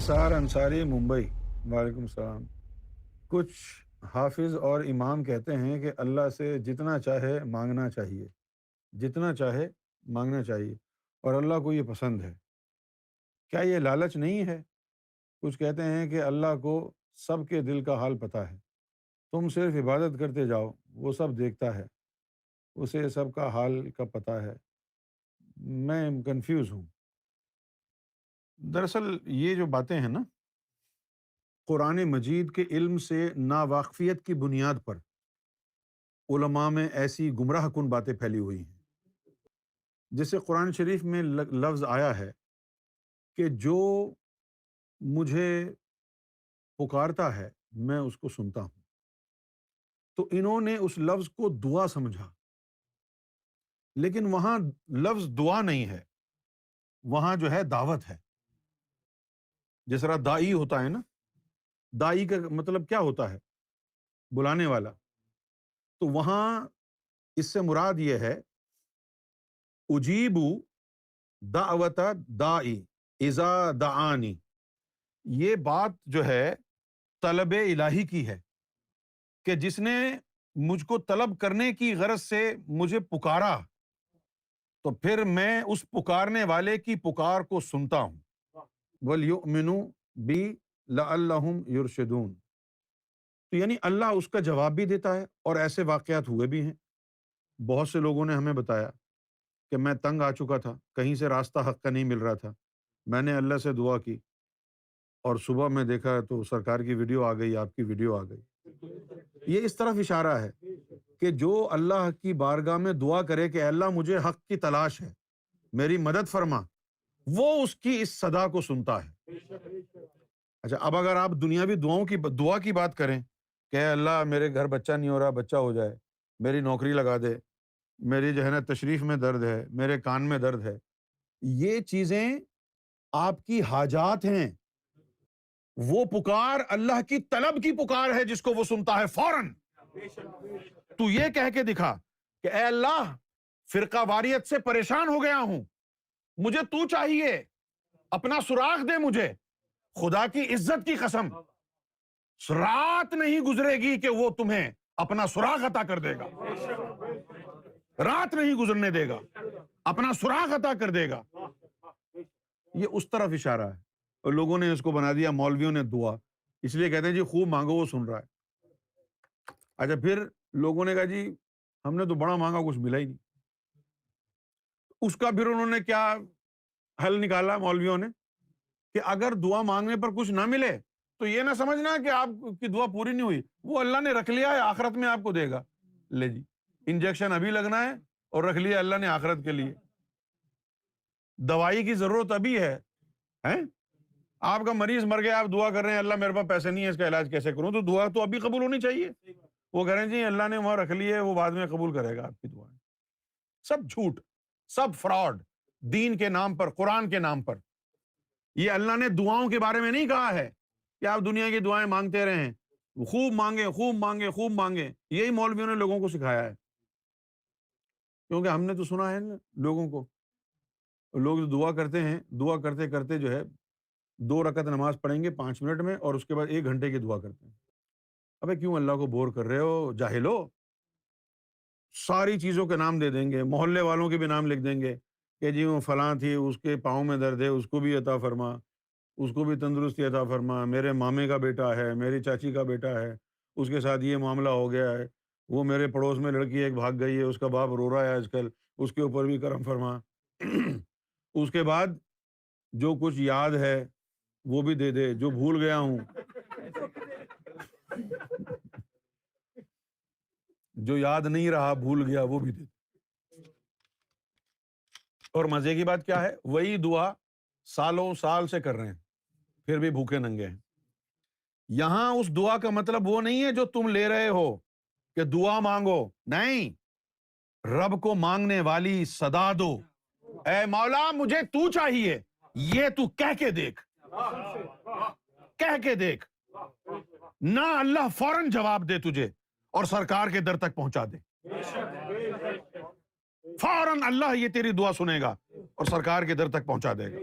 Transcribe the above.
نثار انصاری، ممبئی۔ وعلیکم السلام۔ کچھ حافظ اور امام کہتے ہیں کہ اللہ سے جتنا چاہے مانگنا چاہیے، جتنا چاہے مانگنا چاہیے، اور اللہ کو یہ پسند ہے۔ کیا یہ لالچ نہیں ہے؟ کچھ کہتے ہیں کہ اللہ کو سب کے دل کا حال پتہ ہے، تم صرف عبادت کرتے جاؤ، وہ سب دیکھتا ہے، اسے سب کا حال کا پتہ ہے۔ میں کنفیوز ہوں۔ دراصل یہ جو باتیں ہیں نا، قرآن مجید کے علم سے ناواقفیت کی بنیاد پر علماء میں ایسی گمراہ کن باتیں پھیلی ہوئی ہیں، جیسے قرآن شریف میں لفظ آیا ہے کہ جو مجھے پکارتا ہے میں اس کو سنتا ہوں، تو انہوں نے اس لفظ کو دعا سمجھا، لیکن وہاں لفظ دعا نہیں ہے، وہاں جو ہے دعوت ہے۔ جس طرح دائی ہوتا ہے نا، دائی کا مطلب کیا ہوتا ہے؟ بلانے والا۔ تو وہاں اس سے مراد یہ ہے اجیب دعوت دائی اذا دعانی، یہ بات جو ہے طلب الہی کی ہے کہ جس نے مجھ کو طلب کرنے کی غرض سے مجھے پکارا تو پھر میں اس پکارنے والے کی پکار کو سنتا ہوں۔ وَلْيُؤْمِنُوا بِي لَعَلَّهُمْ يُرْشِدُونَ، تو یعنی اللہ اس کا جواب بھی دیتا ہے، اور ایسے واقعات ہوئے بھی ہیں۔ بہت سے لوگوں نے ہمیں بتایا کہ میں تنگ آ چکا تھا، کہیں سے راستہ حق کا نہیں مل رہا تھا، میں نے اللہ سے دعا کی اور صبح میں دیکھا تو سرکار کی ویڈیو آ گئی، آپ کی ویڈیو آ گئی۔ یہ اس طرف اشارہ ہے کہ جو اللہ کی بارگاہ میں دعا کرے کہ اللہ مجھے حق کی تلاش ہے، میری مدد فرما، وہ اس کی اس صدا کو سنتا ہے۔ اچھا، اب اگر آپ دنیاوی دعا کی بات کریں کہ اے اللہ میرے گھر بچہ نہیں ہو رہا، بچہ ہو جائے، میری نوکری لگا دے، میری جو ہے نا تشریف میں درد ہے، میرے کان میں درد ہے، یہ چیزیں آپ کی حاجات ہیں۔ وہ پکار اللہ کی طلب کی پکار ہے جس کو وہ سنتا ہے فوراً۔ تو یہ کہہ کے دکھا کہ اے اللہ فرقہ واریت سے پریشان ہو گیا ہوں، مجھے تو چاہیے، اپنا سراغ دے مجھے۔ خدا کی عزت کی قسم، رات نہیں گزرے گی کہ وہ تمہیں اپنا سراغ عطا کر دے گا، رات نہیں گزرنے دے گا، اپنا سراغ عطا کر دے گا۔ یہ اس طرف اشارہ ہے، اور لوگوں نے اس کو بنا دیا، مولویوں نے دعا، اس لیے کہتے ہیں جی خوب مانگو وہ سن رہا ہے۔ اچھا، پھر لوگوں نے کہا جی ہم نے تو بڑا مانگا، کچھ ملا ہی نہیں۔ اس کا پھر انہوں نے کیا حل نکالا مولویوں نے کہ اگر دعا مانگنے پر کچھ نہ ملے تو یہ نہ سمجھنا کہ آپ کی دعا پوری نہیں ہوئی، وہ اللہ نے رکھ لیا ہے، آخرت میں آپ کو دے گا۔ لے جی، انجیکشن ابھی لگنا ہے اور رکھ لیا اللہ نے آخرت کے لیے۔ دوائی کی ضرورت ابھی ہے، آپ کا مریض مر گیا، آپ دعا کر رہے ہیں اللہ میرے پاس پیسے نہیں ہے، اس کا علاج کیسے کروں؟ تو دعا تو ابھی قبول ہونی چاہیے۔ وہ کہہ رہے ہیں جی اللہ نے وہاں رکھ لی ہے، وہ بعد میں قبول کرے گا آپ کی دعائیں۔ سب جھوٹ، سب فراڈ، دین کے نام پر، قرآن کے نام پر۔ یہ اللہ نے دعاؤں کے بارے میں نہیں کہا ہے کہ آپ دنیا کی دعائیں مانگتے رہیں، خوب مانگیں خوب مانگیں خوب مانگیں۔ یہی مولویوں نے لوگوں کو سکھایا ہے، کیونکہ ہم نے تو سنا ہے نا لوگوں کو، لوگ جو دعا کرتے ہیں، دعا کرتے کرتے جو ہے 2 رکعت نماز پڑھیں گے 5 منٹ میں، اور اس کے بعد 1 گھنٹے کی دعا کرتے ہیں۔ ابے کیوں اللہ کو بور کر رہے ہو جاہلو؟ ساری چیزوں کے نام دے دیں گے، محلے والوں کے بھی نام لکھ دیں گے کہ جی وہ فلاں تھی، اس کے پاؤں میں درد ہے، اس کو بھی عطا فرما، اس کو بھی تندرستی عطا فرما، میرے مامے کا بیٹا ہے، میری چاچی کا بیٹا ہے، اس کے ساتھ یہ معاملہ ہو گیا ہے، وہ میرے پڑوس میں لڑکی ایک بھاگ گئی ہے، اس کا باپ رو رہا ہے آج کل، اس کے اوپر بھی کرم فرما۔ اس کے بعد جو کچھ یاد ہے وہ بھی دے دے، جو بھول گیا ہوں جو یاد نہیں رہا بھول گیا وہ بھی دے دے۔ اور مزے کی بات کیا ہے، وہی دعا سالوں سال سے کر رہے ہیں، پھر بھی بھوکے ننگے ہیں۔ یہاں اس دعا کا مطلب وہ نہیں ہے جو تم لے رہے ہو کہ دعا مانگو، نہیں، رب کو مانگنے والی صدا دو، اے مولا مجھے تو چاہیے، یہ تو کہہ کے دیکھ، کہہ کے دیکھ، نہ اللہ فوراً جواب دے تجھے اور سرکار کے در تک پہنچا دے۔ فوراً اللہ یہ تیری دعا سنے گا اور سرکار کے در تک پہنچا دے گا۔